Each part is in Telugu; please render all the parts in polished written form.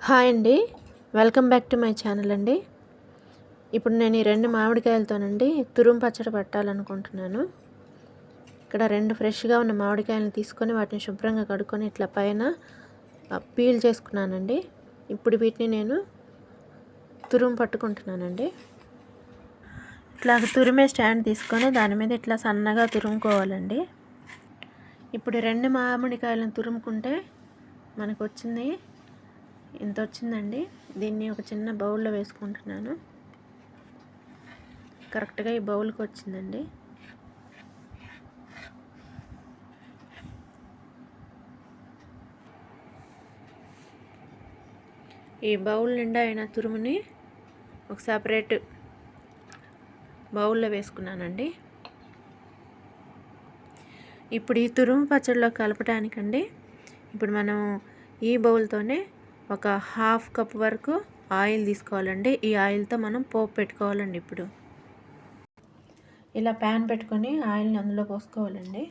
హాయ్ అండి, welcome back to my channel అండి. ఇప్పుడు నేను ఈ 2 మామిడికాయలతోనండి తురుము పచ్చడి పెట్టాలనుకుంటున్నాను. ఇక్కడ 2 ఫ్రెష్గా ఉన్న మామిడికాయలను తీసుకొని వాటిని శుభ్రంగా కడుక్కొని ఇట్లా పైన పీల్ చేసుకున్నానండి. ఇప్పుడు వీటిని నేను తురుము పట్టుకుంటున్నానండి. ఇట్లా తురిమే స్టాండ్ తీసుకొని దాని మీద ఇట్లా సన్నగా తురుముకోవాలండి. ఇప్పుడు 2 మామిడికాయలను తురుముకుంటే మనకు వచ్చింది ఇంత వచ్చిందండి. దీన్ని ఒక చిన్న బౌల్లో వేసుకుంటున్నాను. కరెక్ట్గా ఈ బౌల్కి వచ్చిందండి. ఈ బౌల్ నిండా అయిన తురుముని ఒక సపరేట్ బౌల్లో వేసుకున్నానండి. ఇప్పుడు ఈ తురుము పచ్చడిలో కలపడానికండి ఇప్పుడు మనం ఈ బౌల్తోనే ఒక 1/2 కప్ వరకు ఆయిల్ తీసుకోవాలండి. ఈ ఆయిల్తో మనం పోపు పెట్టుకోవాలండి. ఇప్పుడు ఇలా ప్యాన్ పెట్టుకొని ఆయిల్ని అందులో పోసుకోవాలండి.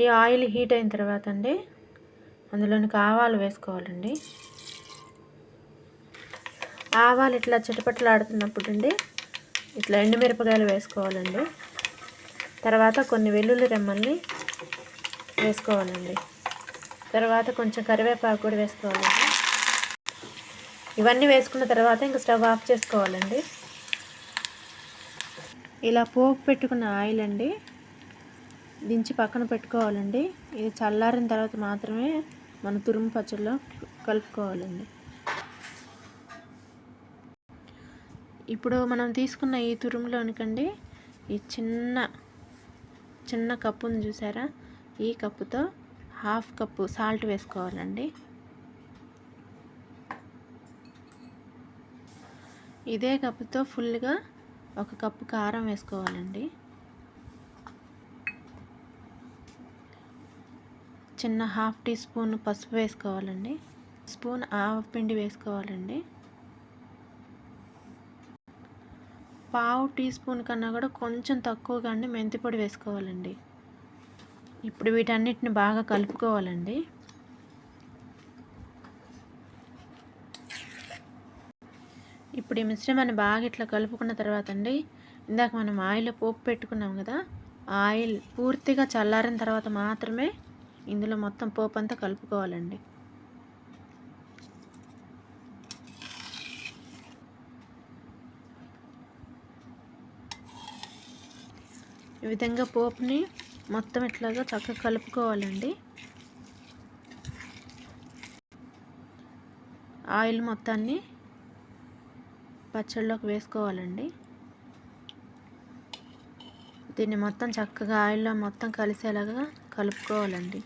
ఈ ఆయిల్ హీట్ అయిన తర్వాత అండి అందులోనికి ఆవాలు వేసుకోవాలండి. ఆవాలు ఇట్లా చిటపటలాడుతున్నప్పుడు అండి ఇట్లా ఎండుమిరపకాయలు వేసుకోవాలండి. తర్వాత కొన్ని వెల్లుల్లి రెమ్మల్ని వేసుకోవాలండి. తర్వాత కొంచెం కరివేపాకు కూడా వేసుకోవాలండి. ఇవన్నీ వేసుకున్న తర్వాత ఇంకా స్టవ్ ఆఫ్ చేసుకోవాలండి. ఇలా పోపు పెట్టుకున్న ఆయిల్ అండి దించి పక్కన పెట్టుకోవాలండి. ఇది చల్లారిన తర్వాత మాత్రమే మన తురుము పచ్చడిలో కలుపుకోవాలండి. ఇప్పుడు మనం తీసుకున్న ఈ తురుములోనికండి ఈ చిన్న కప్పును చూసారా, ఈ కప్పుతో 1/2 కప్పు సాల్ట్ వేసుకోవాలండి. ఇదే కప్పుతో ఫుల్గా 1 కప్పు కారం వేసుకోవాలండి. చిన్న 1/2 టీ స్పూన్ పసుపు వేసుకోవాలండి. స్పూన్ ఆవపిండి వేసుకోవాలండి. 1/2 టీ స్పూన్ కన్నా కూడా కొంచెం తక్కువగా మెంతి పొడి వేసుకోవాలండి. ఇప్పుడు వీటన్నిటిని బాగా కలుపుకోవాలండి. ఇప్పుడు ఈ మిశ్రమాన్ని బాగా ఇట్లా కలుపుకున్న తర్వాత అండి ఇందాక మనం ఆయిల్ పోపు పెట్టుకున్నాం కదా, ఆయిల్ పూర్తిగా చల్లారిన తర్వాత మాత్రమే ఇందులో మొత్తం పోపు అంతా కలుపుకోవాలండి. ఈ విధంగా పోపుని మొత్తం ఇట్లాగా చక్కగా కలుపుకోవాలండి. ఆయిల్ మొత్తాన్ని పచ్చళ్ళలోకి వేసుకోవాలండి. దీన్ని మొత్తం చక్కగా ఆయిల్లో మొత్తం కలిసేలాగా కలుపుకోవాలండి.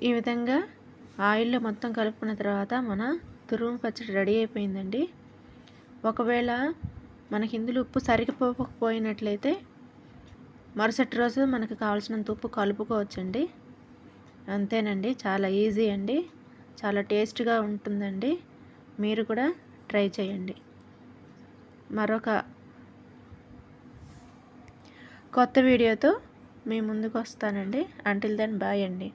ఈ విధంగా ఆయిల్లో మొత్తం కలుపుకున్న తర్వాత మన తురుము పచ్చడి రెడీ అయిపోయిందండి. ఒకవేళ మనకి ఇందులో ఉప్పు సరిపోకపోయినట్లయితే మరుసటి రోజు మనకు కావాల్సినంత ఉప్పు కలుపుకోవచ్చండి. అంతేనండి, చాలా ఈజీ అండి, చాలా టేస్ట్గా ఉంటుందండి. మీరు కూడా ట్రై చేయండి. మరొక కొత్త వీడియోతో మీ ముందుకు వస్తానండి. అంటిల్ దెన్ బాయ్ అండి.